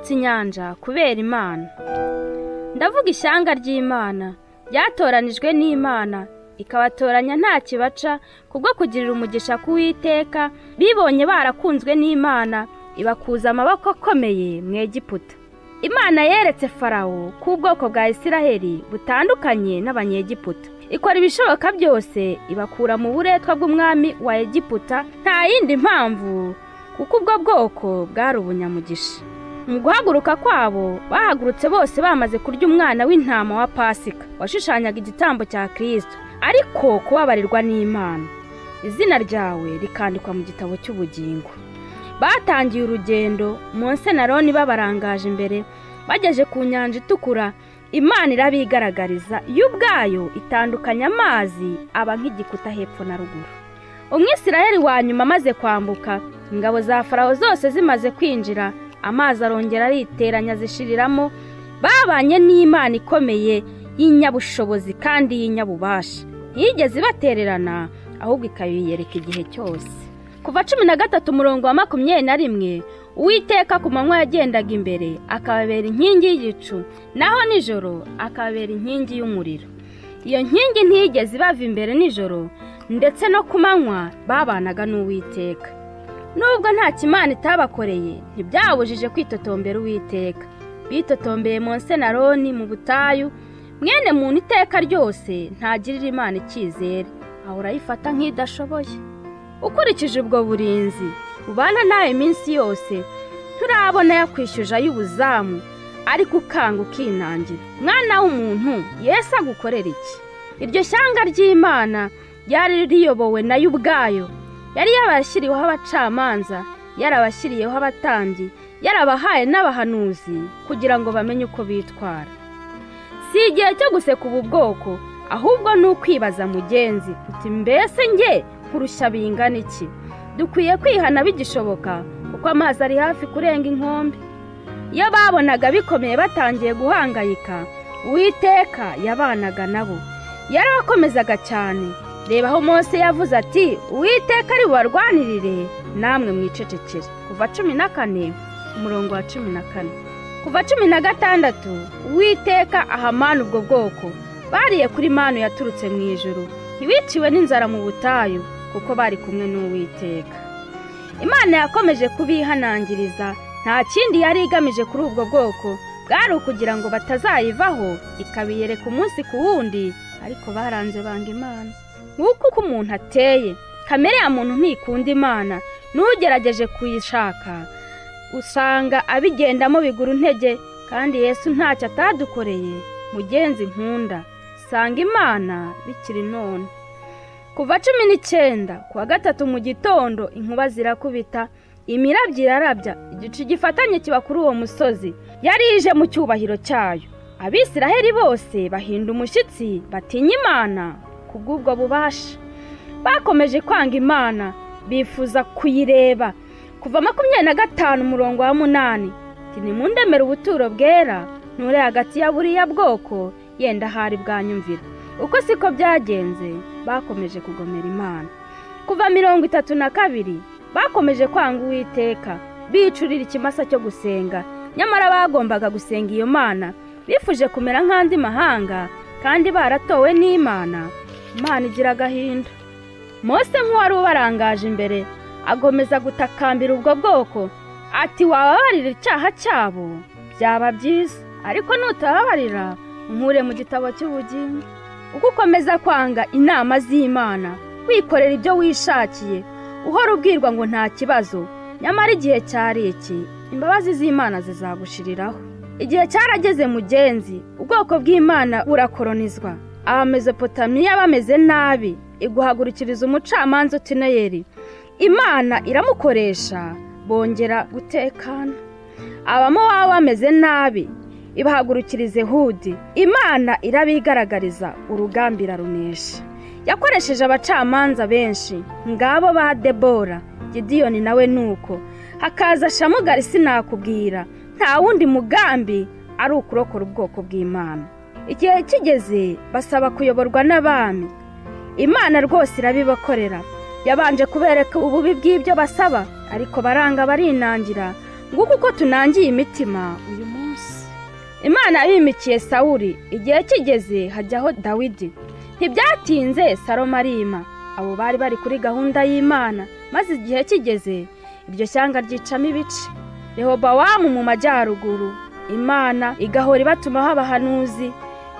ryambutse inyanja kubera Imana. Ndavuga ishyanga ry'Imana ryatoranijwe n'Imana ikabatoranya nta kibaca kubwo kugirira umugisha ku Uwiteka, bibonye barakunzwe n'Imana ibakuza amaboko akomeye mu Egiputa. Imana yeretse Farawo ko ubwoko bwa Isiraheli butandukanye n'Abanyegiputa, ikora ibishoboka byose ibakura mu buretwa bw'umwami wa Egiputa, nta yindi mpamvu kuko ubwo bwoko bwari ubunyamugisha. Mu guhaguruka kwabo bahagurutse bose bamaze kurya umwana w'intama wa Pasika washushanyaga igitambo cya Kristo, ariko kubabarirwa n'Imana, izina ryawe rikandikwa mu gitabo cy'ubugingo. Batangiye urugendo, Mose na Aroni babarangaje imbere. Bageje ku nyanja itukura, Imana irabigaragariza yo ubwayo itandukanya amazi aba nk'igikuta hepfo na ruguru. Umwisirayeli wa nyuma amaze kwambuka, ingabo za Farawo zose zimaze kwinjira, amazi arongera ariteranya zishiriramo. Babanye n'Imana ikomeye y'inyabushobozi kandi y'inyabubasha, ntiyigeze ibatererana ahubwo ikabiyereka igihe cyose. Kuva 13:21 Uwiteka ku manywa yagendaga imbere akababera inkingi y'igicu, naho nijoro akababera inkingi y'umuriro. Iyo nkingi ntiyigeze ibava imbere nijoro, ndetse no ku manywa babanaga n'Uwiteka. Nubwo nta kimana itabakoreye, ntibyabujije kwitotombera Uwiteka. Bitotombeye Mose na Aroni mu butayu. Mwene muntu iteka ryose ntagirira Imana icyizere, ahora ayifata nk'idashoboye. Ukurikije ubwo burinzi ubana nawe iminsi yose, turabona yakwishyuje ay'ubuzamu, ariko ukanga ukinangira. Mwana w'umuntu, Yesu agukorera iki? Iryo shyanga ry'Imana ryari riyobowe nayo ubwayo, yari yabashyiriyeho abacamanza, yarabashyiriyeho abatambyi, yarabahaye n'abahanuzi kugira ngo bamenye uko bitwara. Si igihe cyo guseka ubu bwoko, ahubwo ni ukwibaza mugenzi uti mbese nge kurusha bingana iki? Dukwiye kwihana bigishoboka kuko amazi ari hafi kurenga inkombe. Iyo babonaga bikomeye batangiye guhangayika, Uwiteka yabanaga nabo, yarabakomezaga cyane. Reba aho Mose yavuze ati Uwiteka ari bubarwanirire, namwe mwicecekere. Kuva 14:14. Kuva 16 Uwiteka ahamana ubwo bwoko. Bariye kuri manu yaturutse mu ijuru, ntibiciwe n'inzara mu butayu kuko bari kumwe n'Uwiteka. Imana yakomeje kubihanangiriza, nta kindi yari igamije kuri ubwo bwoko, bwari ukugira ngo batazayivaho ikabiyereka umunsi ku wundi, ariko baranze banga Imana. Nk'uko umuntu ateye, kamere ya muntu ntikunda Imana, n'ugerageje kuyishaka usanga abigendamo bigura intege, kandi Yesu ntacyo atadukoreye. Mugenzi nkunda, sanga Imana bikiri none. Kuva 19 kuwa 3 mu gitondo inkuba zirakubita, imirabyo irarabya, igicu gifatanye kiba kuri uwo musozi. Yari ije mu cyubahiro cyayo. Abisiraheli bose bahinda umushyitsi, batinya Imana kubw'ubwo bubasha. Bakomeje kwanga Imana, bifuza kuyireba. Kuva 25:8 nimundemera ubuturo bwera, nture hagati ya buriya bwoko, yenda hari bwanyumvira. Uko siko byagenze, bakomeje kugomera Imana. Kuva 32 bakomeje kwanga Uwiteka, bicurira ikimasa cyo gusenga. Nyamara bagombaga gusenga iyo Mana, bifuje kumera nk'andi mahanga, kandi baratowe n'Imana. Imana igira agahinda. Mose nk'uwari ubarangaje imbere, agomeza gutakambira ubwo bwoko ati wababarira icyaha cyabo byaba byiza, ariko nutababarira nkure mu gitabo cy'ubugingo. Uko ukomeza kwanga inama z'Imana, wikorera ibyo wishakiye, uhora ubwirwa ngo nta kibazo, nyamara igihe cyari iki, imbabazi z'Imana zizagushiriraho. Igihe cyarageze mugenzi, ubwoko bw'Imana burakoronizwa. Abamezopotamiya bameze nabi, iguhagurukiriza umucamanza Otineyeli. Imana iramukoresha, bongera gutekana. Abamowabu bameze nabi, ibahagurukirize Hudi. Imana irabigaragariza, urugamba irarunesha. Yakoresheje abacamanza benshi, ngabo ba Debora, Gideyoni nawe nuko. Hakaza Shamugari sinakubwira, nta wundi mugambi ari ukurokora ubwoko bw'Imana. Igihe kigeze basaba kuyoborwa n'abami. Imana rwose irabibakorera. Yabanje kubereka ububi bw'ibyo basaba, ariko baranga barinangira. nguko uko tunangiye imitima uyu munsi. Imana yimikiye Sawuli, igihe kigeze hajyaho Dawidi. Ntibyatinze Salomo arima. Abo bari bari kuri gahunda y'Imana, maze igihe kigeze iryo shyanga ryicamo ibice. Rehobowamu mu majyaruguru, Imana igahora ibatumaho abahanuzi.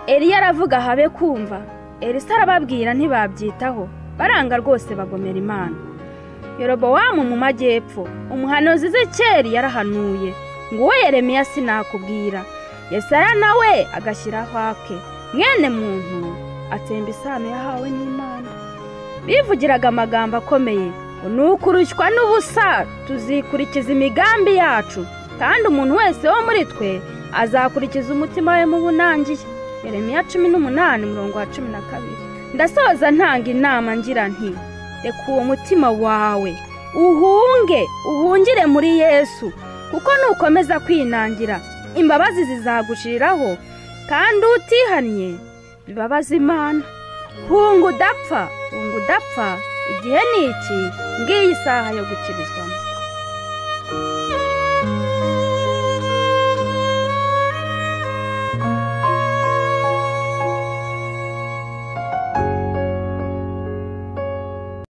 Eliya aravuga habe kumva, Elisa arababwira ntibabyitaho, baranga rwose bagomera Imana. Yerobowamu mu majyepfo, umuhanuzi Ezekiyeli yarahanuye ngo uwo Yeremiya sinakubwira. Yesaya nawe agashyiraho ake. Mwene muntu atsemba isano yahawe n'Imana. Bivugiraga amagambo akomeye, nukurushywa n'ubusa tuzikurikiza imigambi yacu, kandi umuntu wese wo muri twe azakurikiza umutima we mu bunangiye. Yeremiya 18:12. Ndasoza ntanga inama ngira nti, reka uwo mutima wawe uhungire muri Yesu, kuko nukomeza kwinangira imbabazi zizagushiriraho, kandi utihannye bibabaza Imana. Hunga udapfa, igihe ni iki, ngiyi isaha yo gukirizwamo.